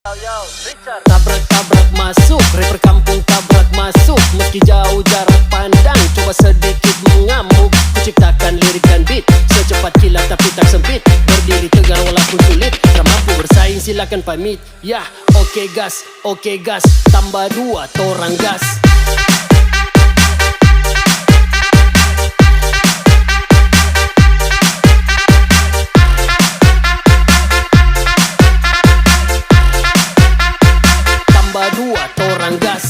Tabrak-tabrak masuk, rapper kampung tabrak masuk. Meski jauh jarak pandang, coba sedikit mengamuk. Kuciptakan lirik dan beat, secepat kilat tapi tak sempit. Berdiri tegar walaupun sulit, tak mampu bersaing silakan pamit. Yah, oke gas, tambah 2 torang gas. Tambah 2 torang gas.